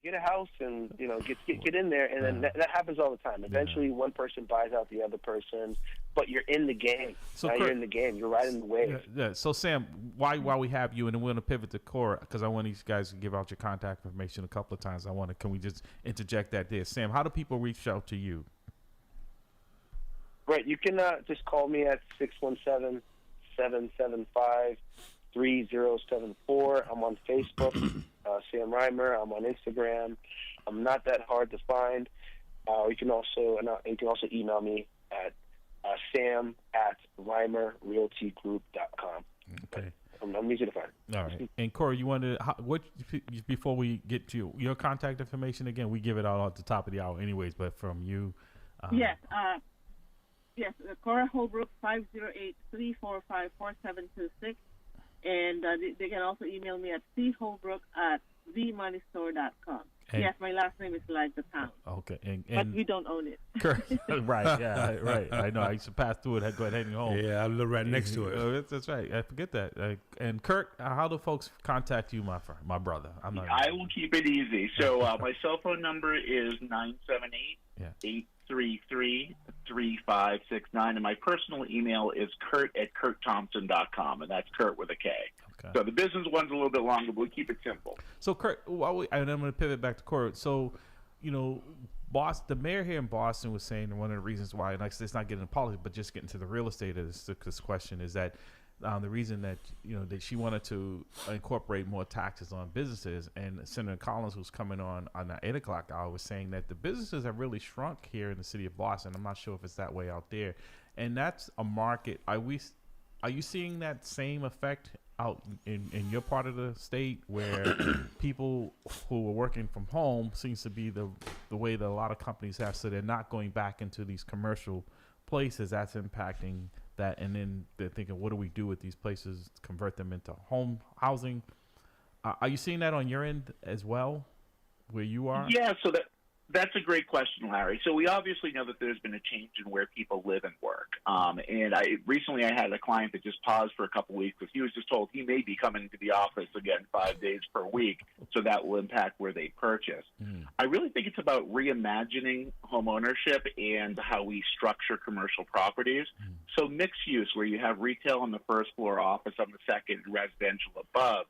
Get a house and get in there, and then that happens all the time. Eventually, one person buys out the other person, but you're in the game. So now you're in the game. You're riding the wave. Yeah. So Sam, while we have you, and then we're going to pivot to Cora, because I want these guys to give out your contact information a couple of times. Can we just interject that there? Sam, how do people reach out to you? Right. You can just call me at 617-775-3074. I'm on Facebook, Sam Reimer. I'm on Instagram. I'm not that hard to find. You can also email me at sam@reimerrealtygroup.com. Okay. I'm easy to find. All right. And Corey, you wanted before we get to your contact information again? We give it out at the top of the hour, anyways. But from you, yes, Cora Holbrook, 508-345-4726, and they can also email me at cholbrook@themoneystore.com. Yes, my last name is like the town. Okay, but we don't own it. Right, yeah, right. I know. I used to pass through it. I'd go heading home. Yeah, I live right next to it. That's right. I forget that. And Kurt, how do folks contact you, my brother? I will keep it easy. So my cell phone number is 978-833-3569, and my personal email is kurt@kurtthompson.com, and that's Kurt with a K. Okay. So the business one's a little bit longer, but we keep it simple. So Kurt, and I'm going to pivot back to Kurt. So, the mayor here in Boston was saying one of the reasons why, and it's not getting into politics, but just getting to the real estate of this question, is that the reason that that she wanted to incorporate more taxes on businesses, and Senator Collins, who's coming on the 8 o'clock hour, was saying that the businesses have really shrunk here in the city of Boston. I'm not sure if it's that way out there, and that's a market. Are you seeing that same effect out in your part of the state, where people who are working from home seems to be the way that a lot of companies have, so they're not going back into these commercial places? That's impacting that, and then they're thinking, what do we do with these places? Convert them into home housing? Are you seeing that on your end as well, where you are? Yeah, so that's a great question, Larry. So we obviously know that there's been a change in where people live and work. And recently I had a client that just paused for a couple weeks because he was just told he may be coming to the office again 5 days per week, so that will impact where they purchase. I really think it's about reimagining home ownership and how we structure commercial properties. So mixed use, where you have retail on the first floor, office on the second, residential above,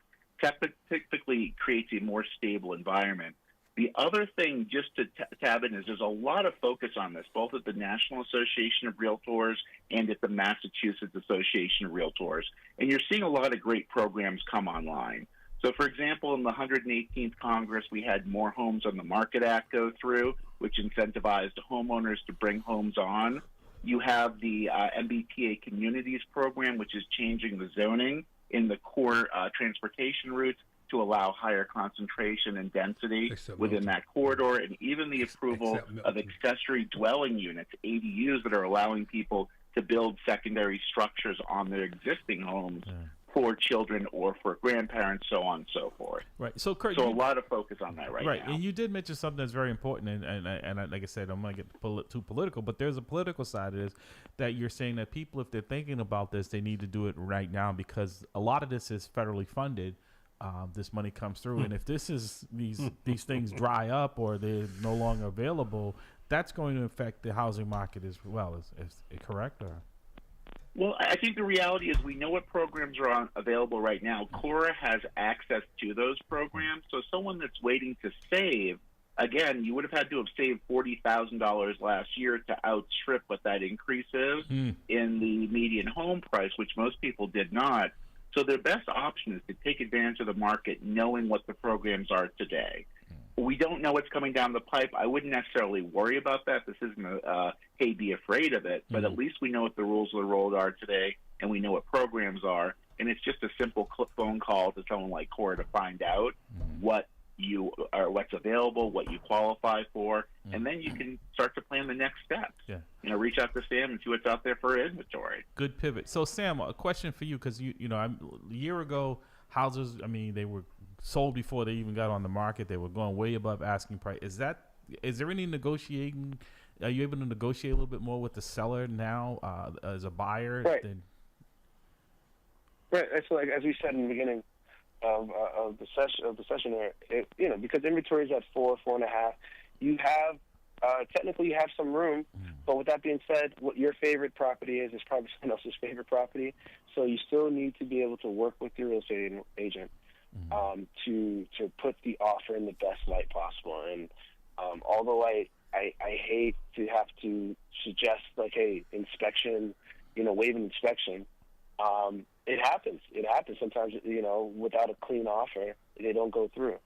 typically creates a more stable environment. The other thing, just to tab in, is there's a lot of focus on this, both at the National Association of Realtors and at the Massachusetts Association of Realtors. And you're seeing a lot of great programs come online. So, for example, in the 118th Congress, we had More Homes on the Market Act go through, which incentivized homeowners to bring homes on. You have the MBTA Communities program, which is changing the zoning in the core transportation routes to allow higher concentration and density within that corridor, and even the approval of accessory dwelling units, ADUs, that are allowing people to build secondary structures on their existing homes for children or for grandparents, so on and so forth. Right. So, Kurt, a lot of focus on that right now. And you did mention something that's very important, and like I said, I'm going to get too political, but there's a political side of this, that you're saying that people, if they're thinking about this, they need to do it right now, because a lot of this is federally funded. This money comes through, and if these things dry up or they're no longer available, that's going to affect the housing market as well. Is it correct? Or? Well, I think the reality is we know what programs are available right now. Cora has access to those programs, so someone that's waiting to save, again, you would have had to have saved $40,000 last year to outstrip what that increase is in the median home price, which most people did not. So their best option is to take advantage of the market, knowing what the programs are today. We don't know what's coming down the pipe. I wouldn't necessarily worry about that. This isn't hey, be afraid of it. But at least we know what the rules of the road are today, and we know what programs are. And it's just a simple phone call to someone like Cora to find out what what's available, what you qualify for, and then you can start to plan the next steps. Yeah. Reach out to Sam and see what's out there for inventory. Good pivot. So Sam, a question for you, because a year ago, houses, they were sold before they even got on the market. They were going way above asking price. Is there any negotiating? Are you able to negotiate a little bit more with the seller now as a buyer? Right. Right. So, like as we said in the beginning of the session there, because inventory is at 4.5, you have technically you have some room. But with that being said, what your favorite property is probably someone else's favorite property. So you still need to be able to work with your real estate agent to put the offer in the best light possible. And although I hate to have to suggest like, hey, inspection, waive an inspection. It happens. It happens sometimes. Without a clean offer, they don't go through.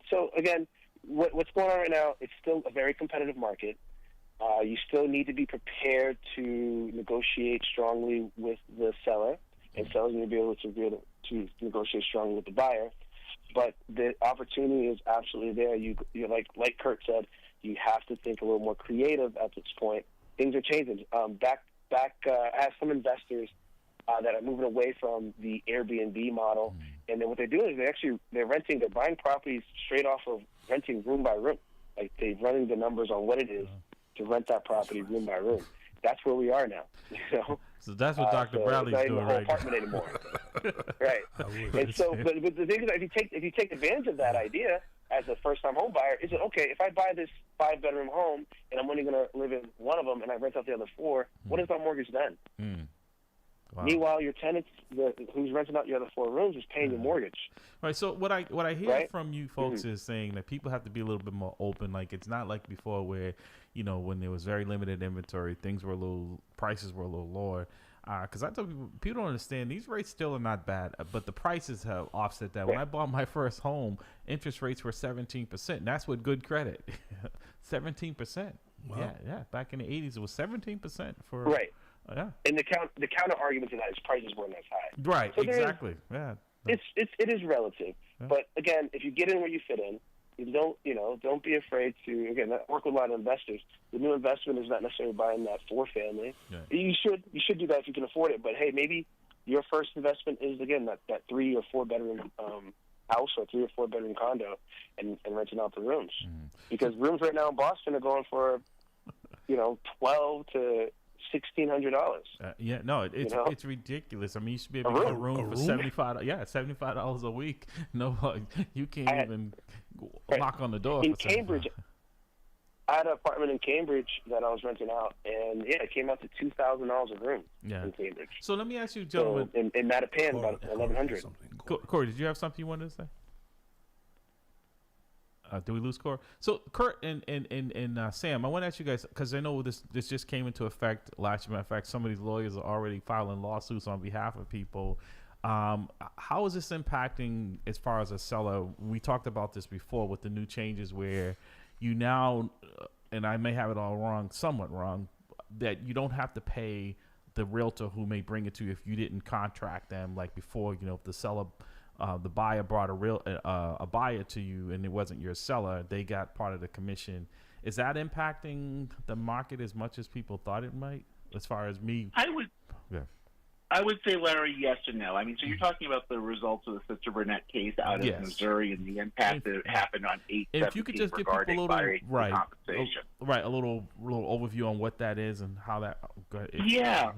So again, what's going on right now? It's still a very competitive market. You still need to be prepared to negotiate strongly with the seller, and sellers need to be able to negotiate strongly with the buyer. But the opportunity is absolutely there. You're like Kurt said, you have to think a little more creative at this point. Things are changing. I have some investors that are moving away from the Airbnb model, and then what they're doing is they're buying properties straight off of renting room by room. Like they're running the numbers on what it is to rent that property room by room. That's where we are now. So that's what Dr. Bradley's doing right now. Apartment anymore. Right. And so, but the thing is, if you take advantage of that idea as a first-time home buyer, is it okay if I buy this 5-bedroom home and I'm only going to live in one of them and I rent out the other 4? What is my mortgage then? Wow. Meanwhile, your tenants, who's renting out your other 4 rooms, is paying your mortgage. Right. So what I hear from you folks is saying that people have to be a little bit more open. Like it's not like before where, when there was very limited inventory, prices were a little lower. Because I tell people don't understand, these rates still are not bad, but the prices have offset that. When I bought my first home, interest rates were 17%. And that's with good credit. 17%. Wow. Yeah. Back in the 80s, it was 17% for. Right. Yeah. And the counter argument to that is prices weren't as high. Right. So exactly. It is relative. Yeah. But again, if you get in where you fit in, you don't be afraid to, again, work with a lot of investors. The new investment is not necessarily buying that 4-family. Yeah. You should do that if you can afford it. But hey, maybe your first investment is, again, that 3 or 4 bedroom house or 3 or 4 bedroom condo and renting out the rooms. Because rooms right now in Boston are going for, $1,200 to $1,600. It's ridiculous. You should be able to get a room for $75. Yeah, $75 a week. No, you can't even knock on the door. In Cambridge, I had an apartment in Cambridge that I was renting out, and it came out to $2,000 a room in Cambridge. So let me ask you, gentlemen. So in Mattapan, about $1,100. Corey, did you have something you wanted to say? Did we lose Corey? So Kurt and Sam, I want to ask you guys, because I know this just came into effect last year. In fact, some of these lawyers are already filing lawsuits on behalf of people. How is this impacting as far as a seller? We talked about this before with the new changes where you now, and I may have it all wrong, somewhat wrong, that you don't have to pay the realtor who may bring it to you if you didn't contract them like before. If the seller, the buyer brought a buyer to you and it wasn't your seller, they got part of the commission. Is that impacting the market as much as people thought it might? As far as me, I would say, Larry, yes and no. So you're talking about the results of the Sister Burnett case out of Missouri and the impact that happened on 8/17 if you could just give people a little compensation. A little overview on what that is and how that. Go ahead. Yeah.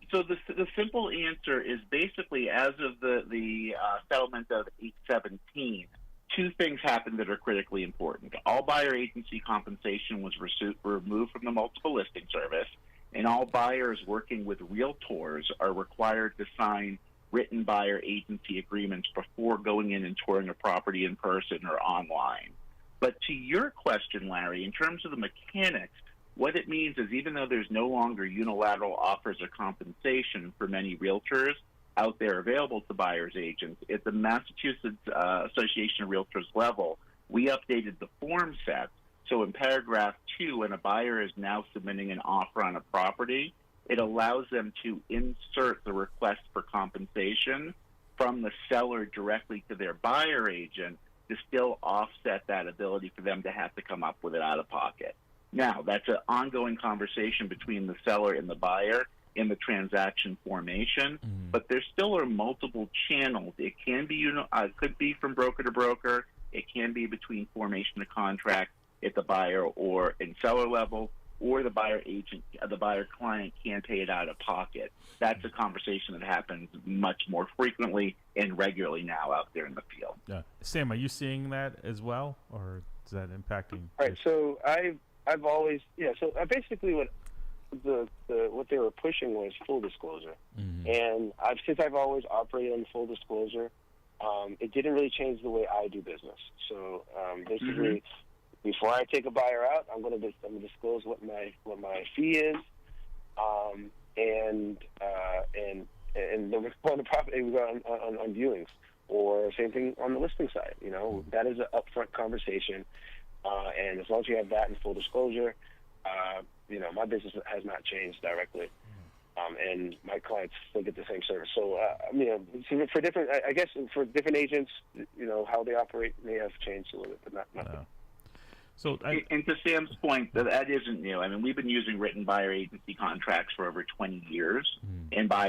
So the simple answer is basically as of the settlement of 8/17, 2 things happened that are critically important. All buyer agency compensation was removed from the multiple listing service, and all buyers working with realtors are required to sign written buyer agency agreements before going in and touring a property in person or online. But to your question, Larry, in terms of the mechanics, what it means is even though there's no longer unilateral offers of compensation for many realtors out there available to buyer's agents, at the Massachusetts Association of Realtors level, we updated the form set. So in paragraph 2, when a buyer is now submitting an offer on a property, it allows them to insert the request for compensation from the seller directly to their buyer agent to still offset that ability for them to have to come up with it out of pocket. Now, that's an ongoing conversation between the seller and the buyer in the transaction formation, but there still are multiple channels. It can be, it could be from broker to broker. It can be between formation of contract at the buyer or in seller level, or the buyer agent, the buyer client can pay it out of pocket. That's a conversation that happens much more frequently and regularly now out there in the field. Yeah. Sam, are you seeing that as well, or is that impacting? All right. So I've always, so basically what what they were pushing was full disclosure. And since I've always operated on full disclosure, it didn't really change the way I do business. So basically, before I take a buyer out, I'm going to disclose what my fee is, and the property on viewings, or same thing on the listing side. That is an upfront conversation, and as long as you have that in full disclosure, my business has not changed directly. And my clients still get the same service. So, for different, I guess for different agents, how they operate may have changed a little bit, but not. No. So, and to Sam's point, that isn't new. I mean, we've been using written buyer agency contracts for over 20 years, and buyers